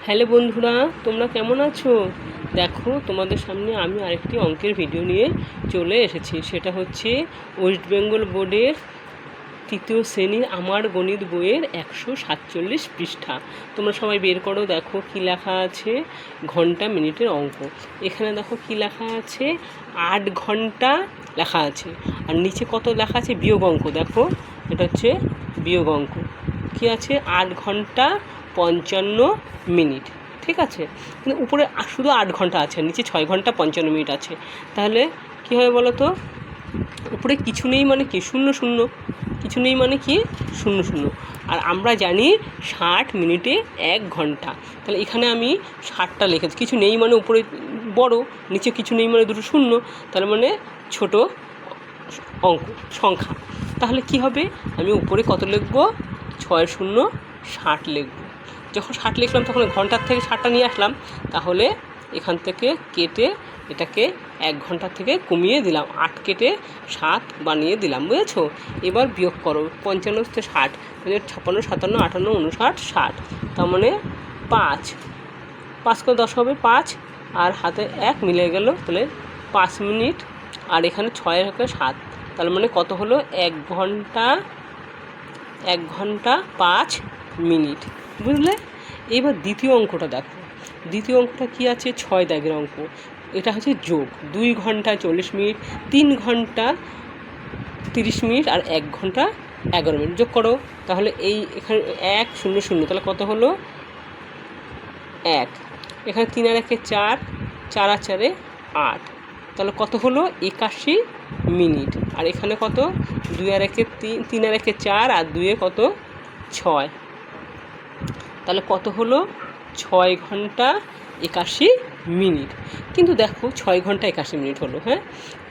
Hello বন্ধুরা, তোমরা কেমন আছো? দেখো, তোমাদের সামনে আমি আরেকটি অঙ্কের ভিডিও নিয়ে চলে এসেছি। সেটা হচ্ছে ওয়েস্ট বেঙ্গল বোর্ডের তৃতীয় শ্রেণীর আমার গণিত বইয়ের 147 পৃষ্ঠা। তোমরা সবাই বের করো। দেখো কি লেখা আছে, ঘন্টা মিনিটের অঙ্ক। এখানে দেখো কি লেখা আছে, 8 ঘন্টা লেখা আছে। আর নিচে কত লেখা আছে, বিয়োগ অঙ্ক। দেখো এটা হচ্ছে বিয়োগ অঙ্ক। কী আছে, 8 ঘন্টা 55 মিনিট। ঠিক আছে, কিন্তু উপরে শুধু 8 ঘন্টা আছে, নিচে 6 ঘন্টা 55 মিনিট আছে। তাহলে কী হবে বলো তো? উপরে কিছু নেই মানে কি, শূন্য শূন্য। কিছু নেই মানে কি, শূন্য শূন্য। আর আমরা জানি 60 মিনিটে 1 ঘন্টা। তাহলে এখানে আমি 60টা লিখেছি। কিছু নেই মানে উপরে বড়, নিচে কিছু নেই মানে দুটো শূন্য, তার মানে ছোট অঙ্ক সংখ্যা। তাহলে কি হবে, আমি উপরে কত লিখব, 6 শূন্য 60 লিখব। যখন 60 লিখলাম তখন ঘন্টার থেকে 60টা নিয়ে আসলাম। তাহলে এখান থেকে কেটে এটাকে 1 ঘন্টা থেকে কমিয়ে দিলাম, 8 কেটে 7 বানিয়ে দিলাম। বুঝেছো? এবার বিয়োগ করো, 55 থেকে 60, 56, 57, 58, 59, 60। তার মানে 5 করে 10 হবে 5, আর হাতে 1 মিলে গেল, তাহলে 5 মিনিট। আর এখানে 6 থেকে 7, তার মানে কত হলো, 1 ঘন্টা 5 মিনিট। বুঝলে? এবার দ্বিতীয় অঙ্কটা দেখো। দ্বিতীয় অঙ্কটা কি আছে, 6 দাগের অঙ্ক। এটা হচ্ছে যোগ। 2 ঘন্টা 40 মিনিট, 3 ঘন্টা 30 মিনিট, আর 1 ঘন্টা 11 মিনিট। যোগ করো। তাহলে এই এখানে 1 0 0, তাহলে কত হলো, 1। এখানে 3 আর 1 4, 4 আর 4 8, তাহলে কত হলো, 81 মিনিট। আর এখানে কত, 2 আর 1 3, 3 আর 1 4, আর 2 কত, 6। তাহলে কত হলো, 6 ঘন্টা 81 মিনিট। কিন্তু দেখো 6 ঘন্টা 81 মিনিট হলো, হ্যাঁ,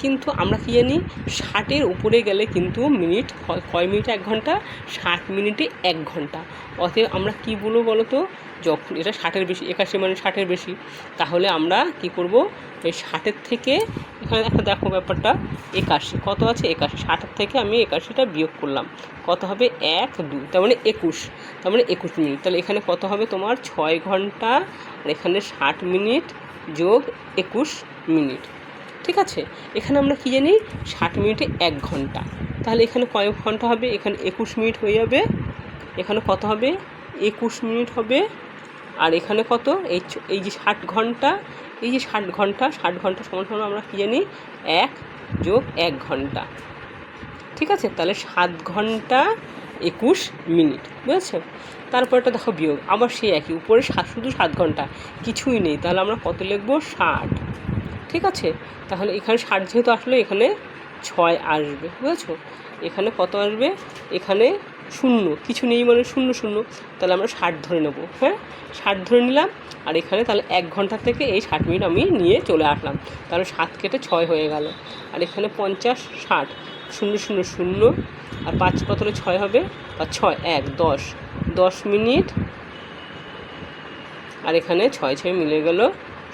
কিন্তু আমরা কি জানি, 60-এর উপরে গেলে কিন্তু মিনিট কয় মিনিটে 1 ঘন্টা, 60 মিনিটে 1 ঘন্টা। অতএব আমরা কি বলবো বলো তো, যখন এটা 60-এর বেশি, 81 মানে 60-এর বেশি, তাহলে আমরা কি করব, এই 60-এর থেকে এখানে একটা দেখো ব্যাপারটা, 81 কত আছে, 81, 60-এর থেকে আমি 81টা বিয়োগ করলাম, কত হবে, 1 2, তার মানে 21, তার মানে 21 মিনিট। তাহলে এখানে কত হবে তোমার, 6 ঘন্টা, আর এখানে 60 মিনিট যোগ 21 মিনিট। ঠিক আছে, এখানে আমরা কি জানি, 60 মিনিটে 1 ঘন্টা। তাহলে এখানে কয় ঘন্টা হবে, এখানে 21 মিনিট হয়ে যাবে। এখানে কত হবে, 21 মিনিট হবে। আর এখানে কত, এই যে 60 ঘন্টা, এই যে 60 ঘন্টা সমান সমান আমরা কী জানি, 1 যোগ 1 ঘন্টা। ঠিক আছে, তাহলে 7 ঘন্টা 21 মিনিট। বুঝেছো? তারপরটা দেখো বিয়োগ, আবার সেই একই, উপরে শুধু 7 ঘন্টা, কিছুই নেই। তাহলে আমরা কত লিখব, 60। ঠিক আছে, তাহলে এখানে 60 যেহেতু আসলে এখানে 6 আসবে। বুঝেছো? এখানে কত আসবে, এখানে শূন্য, কিছু নেই মানে শূন্য শূন্য, তাহলে আমরা 60 ধরে নেব। হ্যাঁ, 60 ধরে নিলাম। আর এখানে তাহলে 1 ঘন্টা থেকে এই 60 মিনিট আমি নিয়ে চলে আসলাম, তাহলে 7 কেটে 6 হয়ে গেল। আর এখানে 50 60, 0 0 0, আর 5 কত হলে 6 হবে, আর 6 1 10 মিনিট। আর এখানে 6 6 মিলে গেল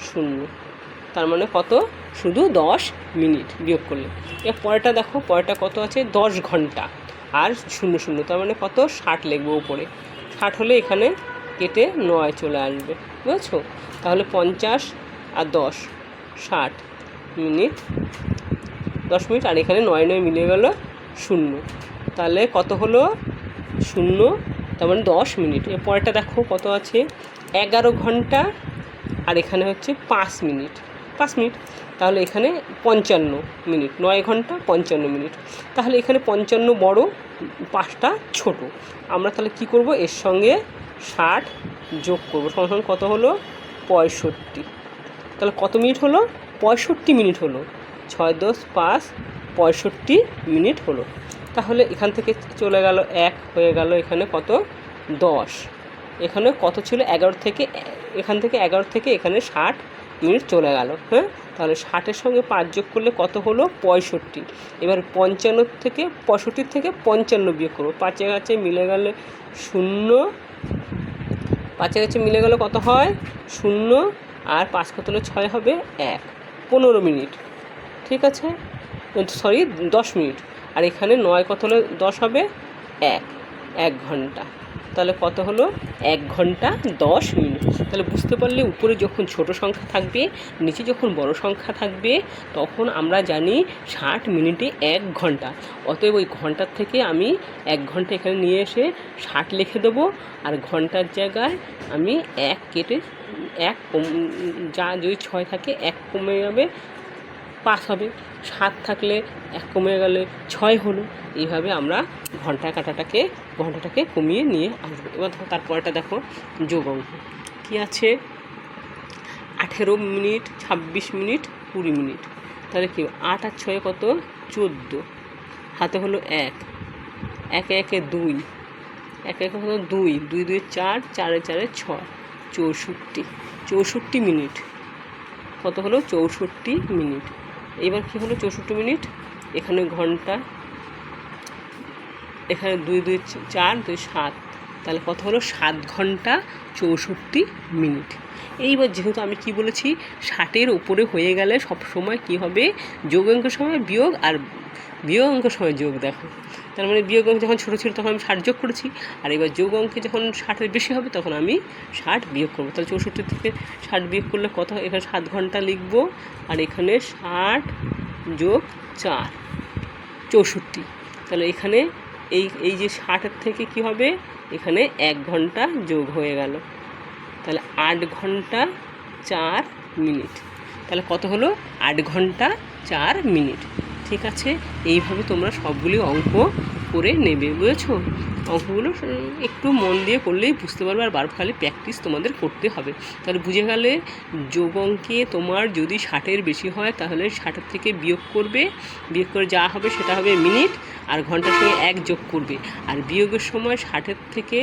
0, তার মানে কত, শুধু 10 মিনিট বিয়োগ করলে। এর পরেরটা দেখো, পরেরটা কত আছে, 10 ঘন্টা আর 0 0, তার মানে কত, 60 লিখবো উপরে। 60 হলে এখানে কেটে 9 চলে আসবে। বুঝেছো? তাহলে 50 আর 10 60 মিনিট, 10 মিনিট, আর এখানে 9 9 মিলে গেল 0, তাহলে কত হলো, 0, তার মানে 10 মিনিট। এর পরেরটা দেখো কত আছে, 11 ঘন্টা, আর এখানে হচ্ছে 5 মিনিট, 5 মিনিট। তাহলে এখানে 55 মিনিট, 9 ঘন্টা 55 মিনিট। তাহলে এখানে 55 বড়, 5টা ছোট। আমরা তাহলে কি করব, এর সঙ্গে 60 যোগ করবো, সমান কত হলো, 65। তাহলে কত মিনিট হলো, 65 মিনিট হলো। 6 10 5, 65 মিনিট হলো। তাহলে এখান থেকে চলে গেল 1 হয়ে গেল, এখানে কত, 10। এখানে কত ছিল, 11 থেকে, এখান থেকে 11 থেকে এখানে 60 মিনিট চলে গেল। হ্যাঁ, তাহলে 60-এর সঙ্গে 5 যোগ করলে কত হলো, 65। এবার 55 থেকে 65 থেকে 55 বিয়োগ করবো, 5-এর কাছে মিলে গেলে 0, 5-এর কাছে মিলে গেলে কত হয়, 0, আর 5 কত হলে 6 হবে 1, 15 মিনিট। ঠিক আছে, সরি 10 মিনিট। আর এখানে 9 কত হলে 10 হবে 1 ঘন্টা। তাহলে কত হলো 1 ঘন্টা 10 মিনিট। তাহলে বুঝতে পারলে উপরে যখন ছোট সংখ্যা থাকবে, নিচে যখন বড় সংখ্যা থাকবে, তখন আমরা জানি 60 মিনিটে 1 ঘন্টা। অতএব ওই ঘন্টার থেকে আমি 1 ঘন্টা এখানে নিয়ে এসে 60 লিখে দেবো, আর ঘন্টার জায়গায় আমি 1 কেটে 1 যা যদি 6 থাকে 1 কমে যাবে 5 হবে, 7 থাকলে 1 কমে গেলে 6 হলো। এইভাবে আমরা ঘন্টাটাকে কমিয়ে নিয়ে আসবো। এবার দেখো তারপরটা দেখো যোগ অঙ্ক কী আছে, 18 মিনিট 26 মিনিট 20 মিনিট। তাহলে কি 8 আর 6 কত, 14, হাতে হলো 1, 1 1 2, 1 1 কত 2, 2 2 4, 4 4 6, 64 মিনিট। কত হলো 64 মিনিট। এবার কী হলো 64 মিনিট, এখানে ঘন্টা, এখানে 2 2 4 2 7, তাহলে কত হলো 7 ঘন্টা 64 মিনিট। এইবার যেহেতু আমি কি বলেছি 60-এর উপরে হয়ে গেলে সব সময় কি হবে, যোগ অঙ্কের সময় বিয়োগ আর বিয়োগ অঙ্কের সময় যোগ। দেখো তার মানে বিয়োগ অঙ্ক যখন ছোটো ছিল তখন আমি 60 যোগ করেছি, আর এবার যোগ অঙ্কে যখন 60-এর বেশি হবে তখন আমি 60 বিয়োগ করবো। তাহলে 64 থেকে 60 বিয়োগ করলে কত, এখানে 7 ঘন্টা লিখবো, আর এখানে 60 যোগ 4 64। তাহলে এখানে এই যে 60-এর থেকে কি হবে, এখানে 1 ঘন্টা যোগ হয়ে গেল, তাহলে 8 ঘন্টা 4 মিনিট। তাহলে কত হলো 8 ঘন্টা 4 মিনিট। ঠিক আছে, এইভাবে তোমরা সবগুলি অঙ্ক করে নেবে, বুঝেছো? অঙ্কগুলো একটু মন দিয়ে করলেই বুঝতে পারবে, আর বারবার খালি প্র্যাকটিস তোমাদের করতে হবে। তাহলে বুঝে গেলে যোগ অঙ্কে তোমার যদি 60-এর বেশি হয় তাহলে 60-এর থেকে বিয়োগ করবে, বিয়োগ করে যা হবে সেটা হবে মিনিট, আর ঘন্টার সঙ্গে 1 যোগ করবে। আর বিয়োগের সময় 60-এর থেকে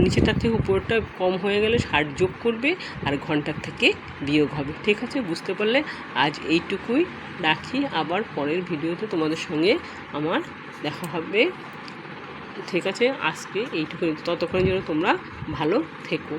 নিচেটার থেকে উপরটা কম হয়ে গেলে 60 যোগ করবে, আর ঘন্টার থেকে বিয়োগ হবে। ঠিক আছে, বুঝতে পারলে? আজ এইটুকুই রাখি, আবার পরের ভিডিওতে তোমাদের সঙ্গে আমার দেখা হবে। ঠিক আছে, আজকে এইটুকুই, ততক্ষণের জন্য তোমরা ভালো থেকো।